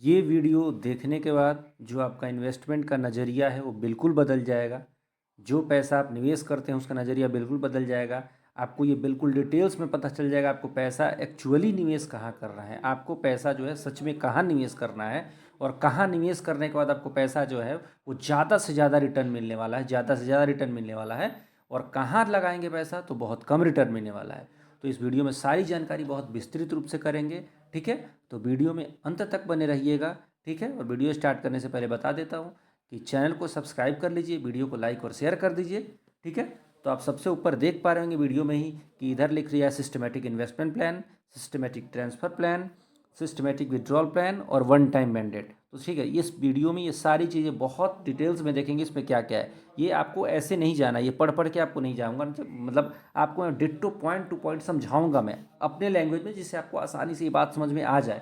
ये वीडियो देखने के बाद जो आपका इन्वेस्टमेंट का नज़रिया है वो बिल्कुल बदल जाएगा। जो पैसा आप निवेश करते हैं उसका नज़रिया बिल्कुल बदल जाएगा। आपको ये बिल्कुल डिटेल्स में पता चल जाएगा आपको पैसा एक्चुअली निवेश कहाँ करना है, आपको पैसा जो है सच में कहाँ निवेश करना है, और कहाँ निवेश करने के बाद आपको पैसा जो है वो ज़्यादा से ज़्यादा रिटर्न मिलने वाला है, ज़्यादा से ज़्यादा रिटर्न मिलने वाला है। और कहाँ लगाएंगे पैसा तो बहुत कम रिटर्न मिलने वाला है। तो इस वीडियो में सारी जानकारी बहुत विस्तृत रूप से करेंगे। ठीक है, तो वीडियो में अंत तक बने रहिएगा। ठीक है, और वीडियो स्टार्ट करने से पहले बता देता हूँ कि चैनल को सब्सक्राइब कर लीजिए, वीडियो को लाइक और शेयर कर दीजिए। ठीक है, तो आप सबसे ऊपर देख पा रहे होंगे वीडियो में ही कि इधर लिख रही है systematic investment plan, systematic transfer plan, systematic withdrawal plan और वन टाइम मैंडेट। तो ठीक है, इस वीडियो में ये सारी चीज़ें बहुत डिटेल्स में देखेंगे इसमें क्या क्या है। ये आपको ऐसे नहीं जाना, ये पढ़ पढ़ के आपको नहीं जाऊँगा, मतलब आपको मैं डिट्टो पॉइंट टू पॉइंट समझाऊँगा मैं अपने लैंग्वेज में, जिससे आपको आसानी से ये बात समझ में आ जाए।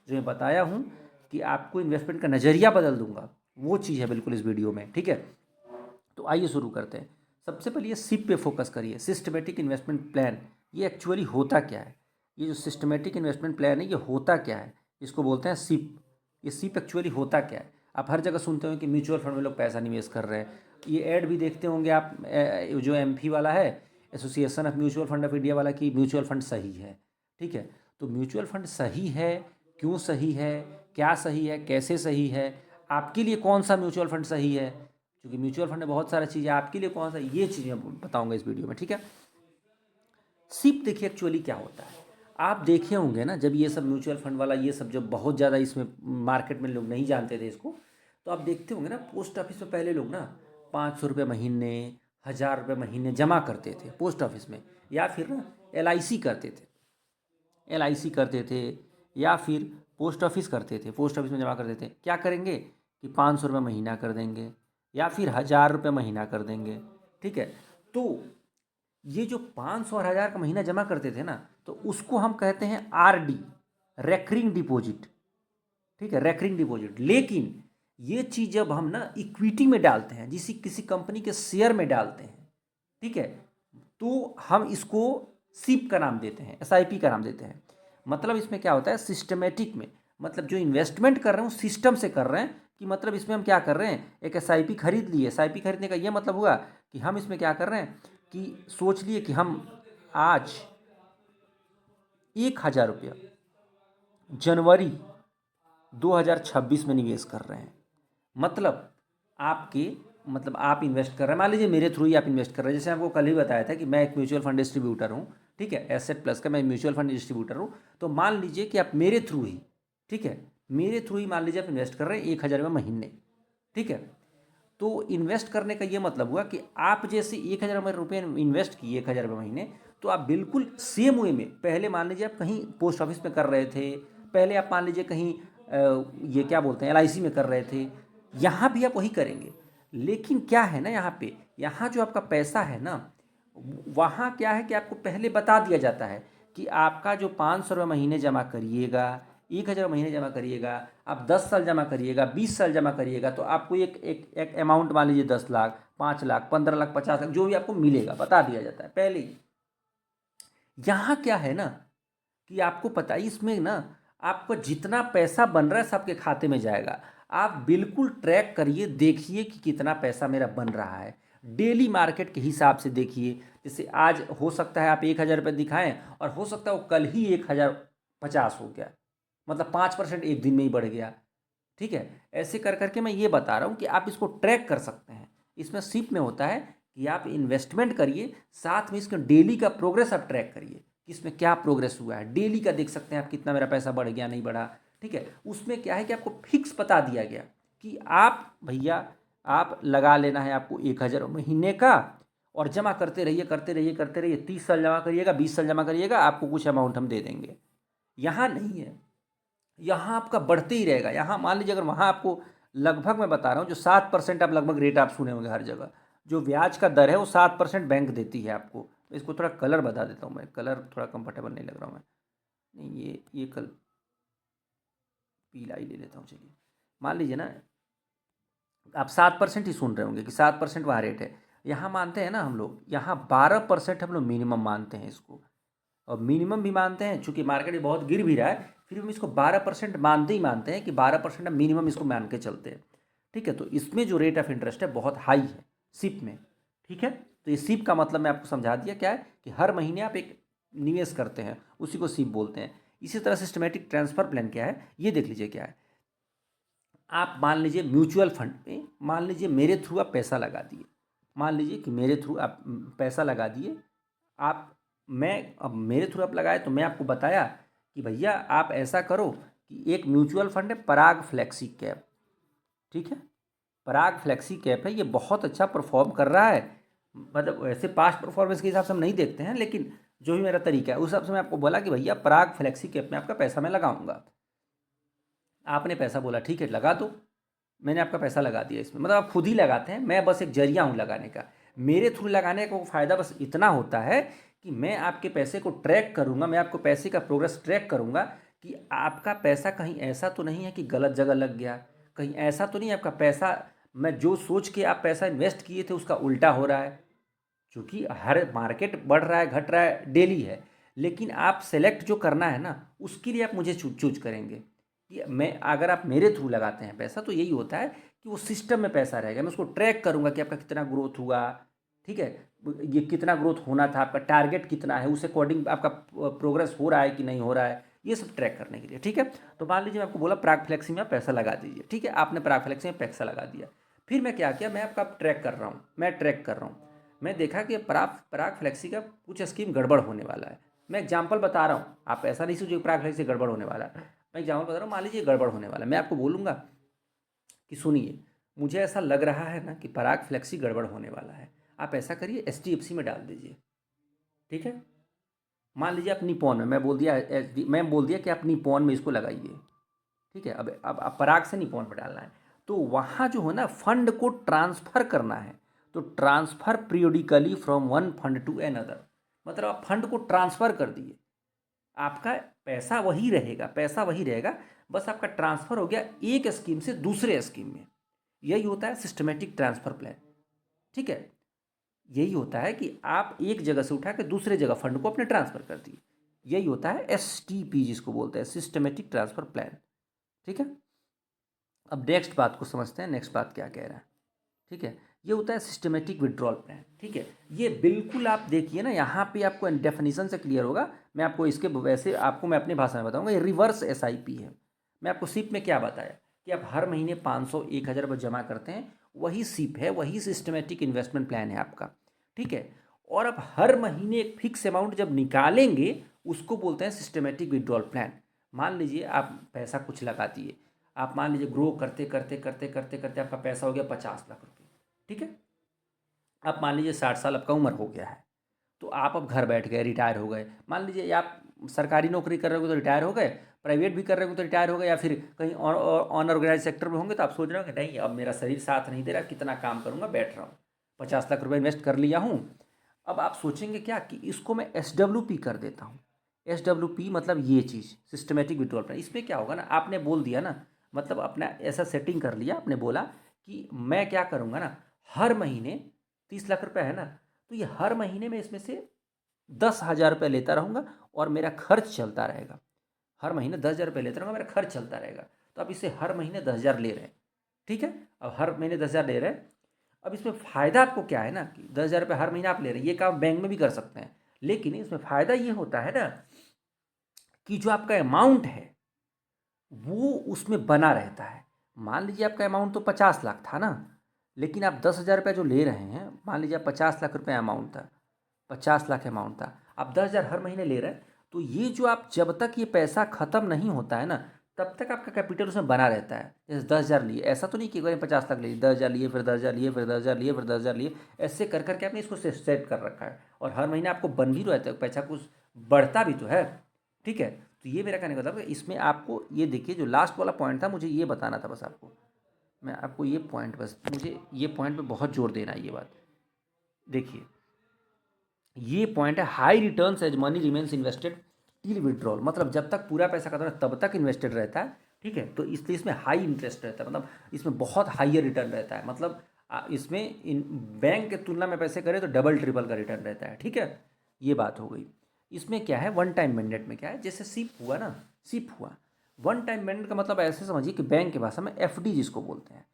जो मैं बताया हूँ कि आपको इन्वेस्टमेंट का नज़रिया बदल दूंगा, वो चीज़ है बिल्कुल इस वीडियो में। ठीक है, तो आइए शुरू करते हैं। सबसे पहले ये सिप पे फोकस करिए, सिस्टमेटिक इन्वेस्टमेंट प्लान। ये एक्चुअली होता क्या है? ये जो सिस्टमेटिक इन्वेस्टमेंट प्लान है ये होता क्या है? इसको बोलते हैं सिप। ये सिप एक्चुअली होता क्या है? आप हर जगह सुनते हो कि म्यूचुअल फंड में लोग पैसा निवेश कर रहे हैं। ये ऐड भी देखते होंगे आप, जो एमफी वाला है, association of mutual fund of India वाला, कि म्यूचुअल फंड सही है। ठीक है, तो म्यूचुअल फंड सही है, क्यों सही है, क्या सही है, कैसे सही है, आपके लिए कौन सा म्यूचुअल फंड सही है, क्योंकि म्यूचुअल फंड में बहुत सारी चीज़ें, आपके लिए कौन सा, ये चीज़ें बताऊंगा इस वीडियो में। ठीक है, सिप देखिए एक्चुअली क्या होता है। आप देखे होंगे ना, जब ये सब म्यूचुअल फंड वाला ये सब जब बहुत ज़्यादा इसमें मार्केट में लोग नहीं जानते थे इसको, तो आप देखते होंगे ना पोस्ट ऑफिस में पहले लोग ना 500 रुपये महीने, 1000 रुपये महीने जमा करते थे पोस्ट ऑफिस में, या फिर ना LIC करते थे, LIC करते थे, या फिर पोस्ट ऑफिस करते थे, पोस्ट ऑफिस में जमा करते थे। क्या करेंगे कि 500 रुपये महीना कर देंगे, या फिर 1000 रुपये महीना कर देंगे। ठीक है, तो ये जो 500 और 1000 का महीना जमा करते थे ना, तो उसको हम कहते हैं RD, रेकरिंग डिपॉजिट। ठीक है, रेकरिंग डिपॉजिट। लेकिन ये चीज़ जब हम ना इक्विटी में डालते हैं, जिसी किसी कंपनी के शेयर में डालते हैं, ठीक है, तो हम इसको सिप का नाम देते हैं, SIP का नाम देते हैं। मतलब इसमें क्या होता है, सिस्टमेटिक में, मतलब जो इन्वेस्टमेंट कर रहे हैं वो सिस्टम से कर रहे हैं। कि मतलब इसमें हम क्या कर रहे हैं, एक SIP खरीद लिए। SIP खरीदने का ये मतलब हुआ कि हम इसमें क्या कर रहे हैं कि सोच लिए कि हम आज 1000 रुपया जनवरी 2026 में निवेश कर रहे हैं। मतलब आपके, मतलब आप इन्वेस्ट कर रहे हैं, मान लीजिए मेरे थ्रू ही आप इन्वेस्ट कर रहे हैं। जैसे आपको कल ही बताया था कि मैं एक म्यूचुअल फंड डिस्ट्रीब्यूटर हूँ। ठीक है, एसेट प्लस का मैं म्यूचुअल फंड डिस्ट्रीब्यूटर हूँ। तो मान लीजिए कि आप मेरे थ्रू ही, ठीक है, मेरे थ्रू ही मान लीजिए आप इन्वेस्ट कर रहे हैं 1000 रुपये महीने। ठीक है, तो इन्वेस्ट करने का ये मतलब हुआ कि आप जैसे 1000 रुपये इन्वेस्ट किए, 1000 रुपये महीने, तो आप बिल्कुल सेम वे में, पहले मान लीजिए आप कहीं पोस्ट ऑफिस में कर रहे थे, पहले आप मान लीजिए कहीं ये क्या बोलते हैं LIC में कर रहे थे, यहाँ भी आप वही करेंगे। लेकिन क्या है ना, यहाँ पे, यहाँ जो आपका पैसा है ना, वहाँ क्या है कि आपको पहले बता दिया जाता है कि आपका जो 500 रुपये महीने जमा करिएगा, 1000 महीने जमा करिएगा, आप 10 साल जमा करिएगा, 20 साल जमा करिएगा, तो आपको एक अमाउंट मान लीजिए 10 लाख, 5 लाख, 15 लाख, 50 लाख, जो भी आपको मिलेगा बता दिया जाता है पहले ही। यहाँ क्या है ना कि आपको पता है इसमें ना, आपका जितना पैसा बन रहा है सबके खाते में जाएगा। आप बिल्कुल ट्रैक करिए, देखिए कि कितना पैसा मेरा बन रहा है। डेली मार्केट के हिसाब से देखिए। जैसे आज हो सकता है आप 1000 रुपये दिखाएं, और हो सकता है वो कल ही 1050 हो गया, मतलब 5% एक दिन में ही बढ़ गया। ठीक है, ऐसे कर करके मैं ये बता रहा हूँ कि आप इसको ट्रैक कर सकते हैं। इसमें सिप में होता है कि आप इन्वेस्टमेंट करिए, साथ में इसका डेली का प्रोग्रेस आप ट्रैक करिए कि इसमें क्या प्रोग्रेस हुआ है। डेली का देख सकते हैं आप, कितना मेरा पैसा बढ़ गया, नहीं बढ़ा। ठीक है, उसमें क्या है कि आपको फिक्स बता दिया गया कि आप भैया, आप लगा लेना है आपको 1000 महीने का, और जमा करते रहिए, करते रहिए, करते रहिए। 30 साल जमा करिएगा, 20 साल जमा करिएगा, आपको कुछ अमाउंट हम दे देंगे। यहाँ नहीं है, यहाँ आपका बढ़ते ही रहेगा। यहाँ मान लीजिए अगर वहाँ आपको, लगभग मैं बता रहा हूँ, जो 7% आप लगभग रेट आप सुने होंगे हर जगह, जो ब्याज का दर है वो 7% बैंक देती है आपको। इसको थोड़ा कलर बता देता हूँ मैं, कलर थोड़ा कंफर्टेबल नहीं लग रहा हूँ मैं, नहीं ये कल पीला ही ले लेता हूँ। चलिए, मान लीजिए ना, आप 7% ही सुन रहे होंगे कि 7% वहाँ रेट है। यहाँ मानते हैं ना हम लोग, यहाँ 12% हम लोग मिनिमम मानते हैं इसको। और मिनिमम भी मानते हैं, चूंकि मार्केट बहुत गिर भी रहा है, फिर हम इसको 12% मानते ही मानते हैं कि 12% मिनिमम इसको मान के चलते हैं। ठीक है, तो इसमें जो रेट ऑफ इंटरेस्ट है बहुत हाई है सिप में। ठीक है, तो ये सिप का मतलब मैं आपको समझा दिया क्या है कि हर महीने आप एक निवेश करते हैं, उसी को सिप बोलते हैं। इसी तरह सिस्टमेटिक ट्रांसफर प्लान क्या है ये देख लीजिए क्या है। आप मान लीजिए म्यूचुअल फंड में, मान लीजिए मेरे थ्रू आप पैसा लगा दिए, मान लीजिए कि मेरे थ्रू आप पैसा लगा दिए, आप मैं अब मेरे थ्रू आप लगाए तो मैं आपको बताया कि भैया आप ऐसा करो कि एक म्यूचुअल फंड है पराग फ्लेक्सी कैप। ठीक है, पराग फ्लेक्सी कैप है, ये बहुत अच्छा परफॉर्म कर रहा है। मतलब वैसे पास्ट परफॉर्मेंस के हिसाब से हम नहीं देखते हैं, लेकिन जो भी मेरा तरीका है उस हिसाब से मैं आपको बोला कि भैया पराग फ्लेक्सी कैप में आपका पैसा मैं लगाऊंगा। आपने पैसा बोला ठीक है लगा दो, मैंने आपका पैसा लगा दिया इसमें। मतलब आप खुद ही लगाते हैं, मैं बस एक जरिया हूँ लगाने का। मेरे थ्रू लगाने का फ़ायदा बस इतना होता है कि मैं आपके पैसे को ट्रैक करूँगा, मैं आपको पैसे का प्रोग्रेस ट्रैक करूँगा कि आपका पैसा कहीं ऐसा तो नहीं है कि गलत जगह लग गया, कहीं ऐसा तो नहीं आपका पैसा, मैं जो सोच के आप पैसा इन्वेस्ट किए थे उसका उल्टा हो रहा है। क्योंकि हर मार्केट बढ़ रहा है घट रहा है डेली है, लेकिन आप सेलेक्ट जो करना है ना उसके लिए आप मुझे चूज करेंगे कि मैं, अगर आप मेरे थ्रू लगाते हैं पैसा तो यही होता है कि वो सिस्टम में पैसा रहेगा, मैं उसको ट्रैक करूंगा कि आपका कितना ग्रोथ हुआ। ठीक है, ये कितना ग्रोथ होना था, आपका टारगेट कितना है, उस अकॉर्डिंग आपका प्रोग्रेस हो रहा है कि नहीं हो रहा है, ये सब ट्रैक करने के लिए। ठीक है, तो मान लीजिए मैं आपको बोला प्राग फ्लेक्सी में आप पैसा लगा दीजिए। ठीक है, आपने प्राग फ्लेक्सी में पैसा लगा दिया, फिर मैं क्या किया, मैं आपका ट्रैक कर रहा हूँ, मैं देखा कि पराग पराग फ्लेक्सी का कुछ स्कीम गड़बड़ होने वाला है। मैं एग्जांपल बता रहा हूँ, आप ऐसा नहीं सोचिए पराग फ्लेक्सी गड़बड़ होने वाला है, मैं एग्जाम्पल बता रहा हूँ। मान लीजिए गड़बड़ होने वाला है, मैं आपको बोलूँगा कि सुनिए मुझे ऐसा लग रहा है ना कि पराग फ्लेक्सी गड़बड़ होने वाला है, आप ऐसा करिए HDFC में डाल दीजिए। ठीक है, मान लीजिए आप निपॉन में, मैं बोल दिया कि आप निपॉन में इसको लगाइए। ठीक है, अब पराग से निपॉन में डालना है, तो वहाँ जो है ना फंड को ट्रांसफ़र करना है, तो transfer periodically from one fund to another, मतलब आप फंड को ट्रांसफ़र कर दिए, आपका पैसा वही रहेगा, पैसा वही रहेगा, बस आपका ट्रांसफ़र हो गया एक स्कीम से दूसरे स्कीम में। यही होता है सिस्टमेटिक ट्रांसफ़र प्लान। ठीक है, यही होता है कि आप एक जगह से उठा के दूसरे जगह फंड को अपने ट्रांसफ़र कर दिए, यही होता है STP जिसको बोलते हैं सिस्टमेटिक ट्रांसफ़र प्लान। ठीक है, अब नेक्स्ट बात को समझते हैं, नेक्स्ट बात क्या कह रहा है। ठीक है, ये होता है सिस्टमेटिक विड्रॉल प्लान। ठीक है, ये बिल्कुल आप देखिए ना, यहाँ पे आपको डेफिनेशन से क्लियर होगा। मैं आपको इसके वैसे आपको मैं अपनी भाषा में बताऊंगा, ये रिवर्स SIP है। मैं आपको सिप में क्या बताया कि आप हर महीने 500 1000 रुपये जमा करते हैं, वही सिप है, वही सिस्टमेटिक इन्वेस्टमेंट प्लान है आपका। ठीक है, और आप हर महीने एक फिक्स अमाउंट जब निकालेंगे उसको बोलते हैं सिस्टमेटिक विड्रॉल प्लान। मान लीजिए आप पैसा कुछ लगा दिए, आप मान लीजिए ग्रो करते करते करते करते करते आपका पैसा हो गया 50 लाख रुपये। ठीक है, आप मान लीजिए 60 साल आपका उम्र हो गया है, तो आप अब घर बैठ गए, रिटायर हो गए। मान लीजिए आप सरकारी नौकरी कर रहे हो तो रिटायर हो गए, प्राइवेट भी कर रहे हो तो रिटायर हो गए, या फिर कहीं अनऑर्गेनाइज सेक्टर में होंगे तो आप सोच रहे हो कि नहीं अब मेरा शरीर साथ नहीं दे रहा, कितना काम करूँगा, बैठ रहा हूँ, 50 लाख रुपये इन्वेस्ट कर लिया हूँ। अब आप सोचेंगे क्या कि इसको मैं SWP कर देता हूँ। SWP मतलब ये चीज़ सिस्टमेटिक विड्रॉल प्लान, इसमें क्या होगा ना, आपने बोल दिया ना, मतलब अपना ऐसा सेटिंग कर लिया, आपने बोला कि मैं क्या करूँगा ना, हर महीने 30 लाख रुपये है ना, तो ये हर महीने में इसमें से 10,000 रुपये लेता रहूँगा और मेरा खर्च चलता रहेगा। हर महीने 10,000 रुपये लेता रहूँगा, मेरा खर्च चलता रहेगा। तो आप इसे हर महीने 10,000 ले रहे हैं। ठीक है, अब हर महीने 10,000 ले रहे हैं। अब इसमें फ़ायदा आपको क्या है ना कि 10,000 रुपये हर महीने आप ले रहे हैं, ये काम बैंक में भी कर सकते हैं, लेकिन इसमें फ़ायदा ये होता है ना कि जो आपका अमाउंट है वो उसमें बना रहता है। मान लीजिए आपका अमाउंट तो 50 लाख था ना, लेकिन आप 10,000 रुपये जो ले रहे हैं, मान लीजिए आप 50 लाख रुपये अमाउंट था, 50 लाख अमाउंट था, आप 10,000 हर महीने ले रहे हैं, तो ये जो आप जब तक ये पैसा ख़त्म नहीं होता है ना तब तक आपका कैपिटल उसमें बना रहता है। जैसे 10,000 लिए, ऐसा तो नहीं कि अगर 50 लाख लिए, 10,000 लिए, फिर 10,000 लिए, फिर 10,000 लिए, फिर 10,000 लिए, ऐसे कर करके आपने इसको सेट कर रखा है, और हर महीने आपको बन भी रहता है, पैसा कुछ बढ़ता भी तो है। ठीक है, तो ये मेरा कहने का मतलब इसमें आपको ये देखिए, जो लास्ट वाला पॉइंट था मुझे ये बताना था बस आपको, मैं आपको ये पॉइंट, बस मुझे ये पॉइंट पे बहुत जोर देना है। ये बात देखिए, ये पॉइंट है high returns as money remains invested till withdrawal, मतलब जब तक पूरा पैसा खत्म है तब तक इन्वेस्टेड रहता है। ठीक है, तो इसलिए इसमें हाई इंटरेस्ट रहता है, मतलब इसमें बहुत हाइयर रिटर्न रहता है, मतलब इसमें इन बैंक के तुलना में पैसे करें तो डबल ट्रिपल का रिटर्न रहता है। ठीक है, ये बात हो गई। इसमें क्या है, वन टाइम मैंडेट में क्या है, जैसे सिप हुआ ना, सिप हुआ। वन टाइम पेमेंट का मतलब ऐसे समझिए कि बैंक की भाषा में एफडी जिसको बोलते हैं,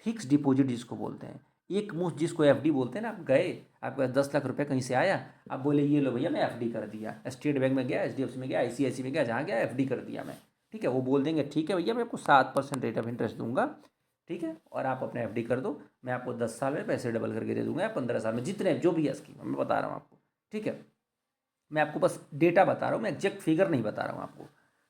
फिक्स डिपॉजिट जिसको बोलते हैं, एक मुश्त जिसको एफडी बोलते हैं ना। आप गए, आपके पास 10 लाख रुपए कहीं से आया, आप बोले ये लो भैया मैं एफडी कर दिया, स्टेट बैंक में गया, एचडीएफसी में गया, आईसीआईसी में गया, जहाँ गया एफडी कर दिया मैं, ठीक है। वो बोल देंगे ठीक है भैया मैं आपको 7% रेट ऑफ इंटरेस्ट दूंगा, ठीक है, और आप अपने एफडी कर दो, मैं आपको 10 साल में पैसे डबल करके दे दूंगा, या 15 साल में, जितने जो भी है स्कीम मैं बता रहा हूँ आपको, ठीक है। मैं आपको बस डेटा बता रहा हूँ, मैं एग्जैक्ट फिगर नहीं बता रहा हूँ आपको,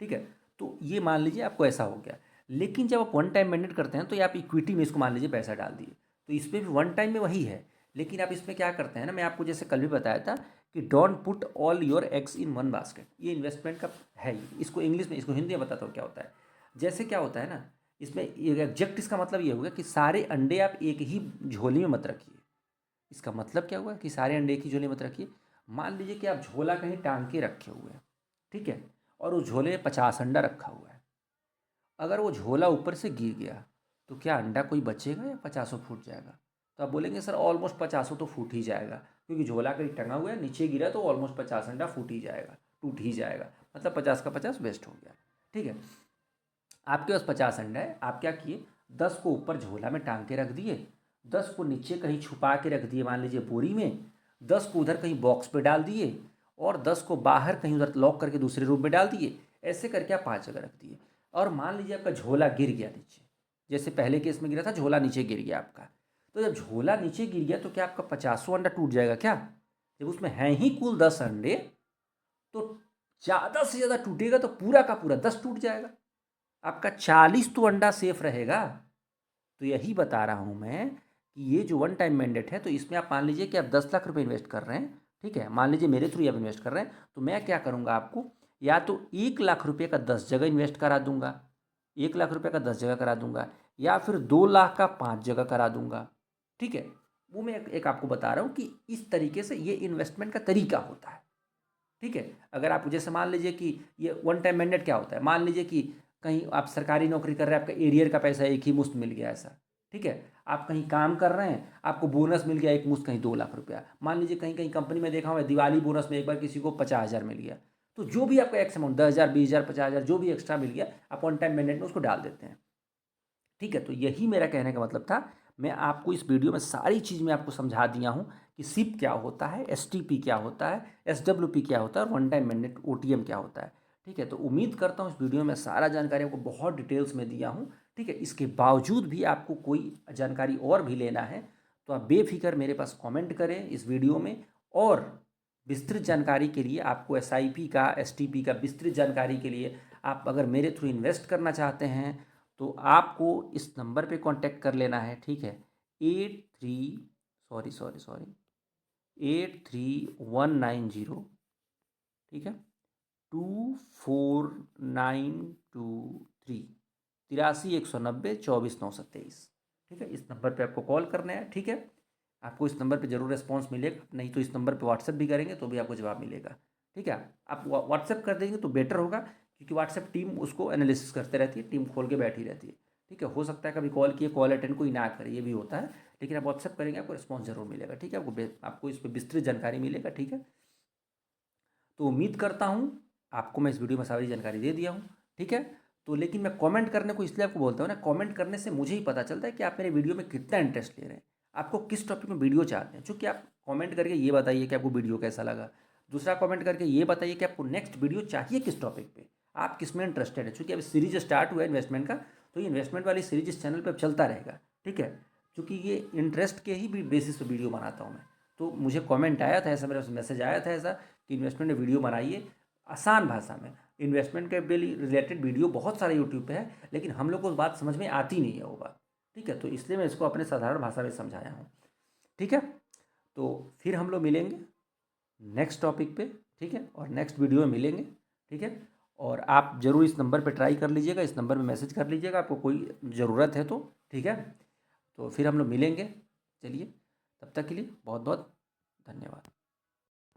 ठीक है। तो ये मान लीजिए आपको ऐसा हो गया। लेकिन जब आप वन टाइम मैंडेट करते हैं तो ये आप इक्विटी में इसको मान लीजिए पैसा डाल दिए, तो इस पर भी वन टाइम में वही है। लेकिन आप इसमें क्या करते हैं ना, मैं आपको जैसे कल भी बताया था कि don't put all your eggs in one basket, ये इन्वेस्टमेंट का है। इसको इंग्लिश में, इसको हिंदी में बताता हूँ क्या होता है। जैसे क्या होता है ना, इसमें एग्जैक्ट इसका मतलब ये होगा कि सारे अंडे आप एक ही झोली में मत रखिए। इसका मतलब क्या हुआ कि सारे अंडे एक ही झोले में मत रखिए। मान लीजिए कि आप झोला कहीं टांग के रखे हुए हैं, ठीक है, और उस झोले में 50 अंडा रखा हुआ है। अगर वो झोला ऊपर से गिर गया तो क्या अंडा कोई बचेगा या 50 फूट जाएगा? तो आप बोलेंगे सर ऑलमोस्ट 50 तो फूट ही जाएगा, क्योंकि झोला कहीं टंगा हुआ है, नीचे गिरा तो ऑलमोस्ट 50 अंडा फूट ही जाएगा, टूट ही जाएगा, मतलब 50 का 50 वेस्ट हो गया, ठीक है। आपके पास 50 अंडा है, आप क्या किए, 10 को ऊपर झोला में टांग के रख दिए, 10 को नीचे कहीं छुपा के रख दिए, मान लीजिए बोरी में, 10 को उधर कहीं बॉक्स पे डाल दिए, और 10 को बाहर कहीं उधर लॉक करके दूसरे रूम में डाल दिए। ऐसे करके आप 5 जगह रख दिए। और मान लीजिए आपका झोला गिर गया नीचे, जैसे पहले केस में गिरा था, झोला नीचे गिर गया आपका। तो जब झोला नीचे गिर गया तो क्या आपका 50 अंडा टूट जाएगा क्या? जब उसमें हैं ही कुल 10 अंडे, तो ज़्यादा से ज़्यादा टूटेगा तो पूरा का पूरा 10 टूट जाएगा, आपका 40 तो अंडा सेफ रहेगा। तो यही बता रहा हूँ मैं कि ये जो वन टाइम मैंडेट है, तो इसमें आप मान लीजिए कि आप 10 लाख रुपए इन्वेस्ट कर रहे हैं, ठीक है, मान लीजिए मेरे थ्रू आप इन्वेस्ट कर रहे हैं, तो मैं क्या करूँगा आपको, या तो 1 लाख रुपये का 10 जगह इन्वेस्ट करा दूंगा, 1 लाख रुपये का 10 जगह करा दूंगा, या फिर 2 लाख का 5 जगह करा दूंगा, ठीक है। वो मैं एक आपको बता रहा हूँ कि इस तरीके से ये इन्वेस्टमेंट का तरीका होता है, ठीक है। अगर आप जैसे मान लीजिए कि ये वन टाइम मैंडेट क्या होता है, मान लीजिए कि कहीं आप सरकारी नौकरी कर रहे हैं, आपका एरियर का पैसा एक ही मुश्त मिल गया ऐसा, ठीक है। आप कहीं काम कर रहे हैं, आपको बोनस मिल गया एक मुश्त कहीं 2 लाख रुपया, मान लीजिए कहीं कहीं कंपनी में देखा हुआ है दिवाली बोनस में एक बार किसी को 50,000 मिल गया, तो जो भी आपका एक्स अमाउंट 10,000 20,000 50,000 जो भी एक्स्ट्रा मिल गया, आप वन टाइम मैंडेट में उसको डाल देते हैं, ठीक है। तो यही मेरा कहने का मतलब था। मैं आपको इस वीडियो में सारी चीज़ मैं आपको समझा दिया हूँ कि सिप क्या होता है, एसटीपी क्या होता है, एसडब्ल्यूपी क्या होता है, और वन टाइम मैंडेट ओटीएम क्या होता है, ठीक है। तो उम्मीद करता हूँ इस वीडियो में सारा जानकारी आपको बहुत डिटेल्स में दिया हूँ, ठीक है। इसके बावजूद भी आपको कोई जानकारी और भी लेना है तो आप बेफिक्र मेरे पास कमेंट करें इस वीडियो में। और विस्तृत जानकारी के लिए आपको एसआईपी का, एसटीपी का विस्तृत जानकारी के लिए आप अगर मेरे थ्रू इन्वेस्ट करना चाहते हैं तो आपको इस नंबर पे कांटेक्ट कर लेना है, ठीक है। 83 ठीक है, 24923 83 190 24 927, ठीक है। इस नंबर पे आपको कॉल करना है, ठीक है। आपको इस नंबर पे ज़रूर रिस्पांस मिलेगा, नहीं तो इस नंबर पे व्हाट्सएप भी करेंगे तो भी आपको जवाब मिलेगा, ठीक है। आप व्हाट्सएप कर देंगे तो बेटर होगा, क्योंकि व्हाट्सएप टीम उसको एनालिसिस करते रहती है, टीम खोल के बैठी रहती है, ठीक है। हो सकता है कभी कॉल किए, कॉल अटेंड कोई ना करे, ये भी होता है, लेकिन आप व्हाट्सएप करेंगे आपको रिस्पॉन्स जरूर मिलेगा, ठीक है। आपको इस पर विस्तृत जानकारी मिलेगा, ठीक है। तो उम्मीद करता हूँ आपको मैं इस वीडियो में सारी जानकारी दे दिया हूँ, ठीक है। तो लेकिन मैं कमेंट करने को इसलिए आपको बोलता हूँ ना, कमेंट करने से मुझे ही पता चलता है कि आप मेरे वीडियो में कितना इंटरेस्ट ले रहे हैं, आपको किस टॉपिक में वीडियो चाहते हैं। चूँकि आप कमेंट करके ये बताइए कि आपको वीडियो कैसा लगा, दूसरा कमेंट करके ये बताइए कि आपको नेक्स्ट वीडियो चाहिए किस टॉपिक पे, आप किस में इंटरेस्टेड है। चूँकि अभी सीरीज स्टार्ट हुआ है इन्वेस्टमेंट का, तो ये इन्वेस्टमेंट वाली सीरीज इस चैनल पर चलता रहेगा, ठीक है। चूँकि ये इंटरेस्ट के ही बेसिस पर वीडियो बनाता हूँ मैं, तो मुझे कमेंट आया था ऐसा, मेरा मैसेज आया था ऐसा कि इन्वेस्टमेंट में वीडियो बनाइए आसान भाषा में। इन्वेस्टमेंट के रिलेटेड वीडियो बहुत सारे यूट्यूब पे है, लेकिन हम लोग को बात समझ में आती नहीं है वो बात, ठीक है। तो इसलिए मैं इसको अपने साधारण भाषा में समझाया हूँ, ठीक है। तो फिर हम लोग मिलेंगे नेक्स्ट टॉपिक पे, ठीक है, और नेक्स्ट वीडियो में मिलेंगे, ठीक है। और आप ज़रूर इस नंबर पे ट्राई कर लीजिएगा, इस नंबर में मैसेज कर लीजिएगा आपको कोई ज़रूरत है तो, ठीक है। तो फिर हम लोग मिलेंगे, चलिए तब तक के लिए बहुत बहुत धन्यवाद।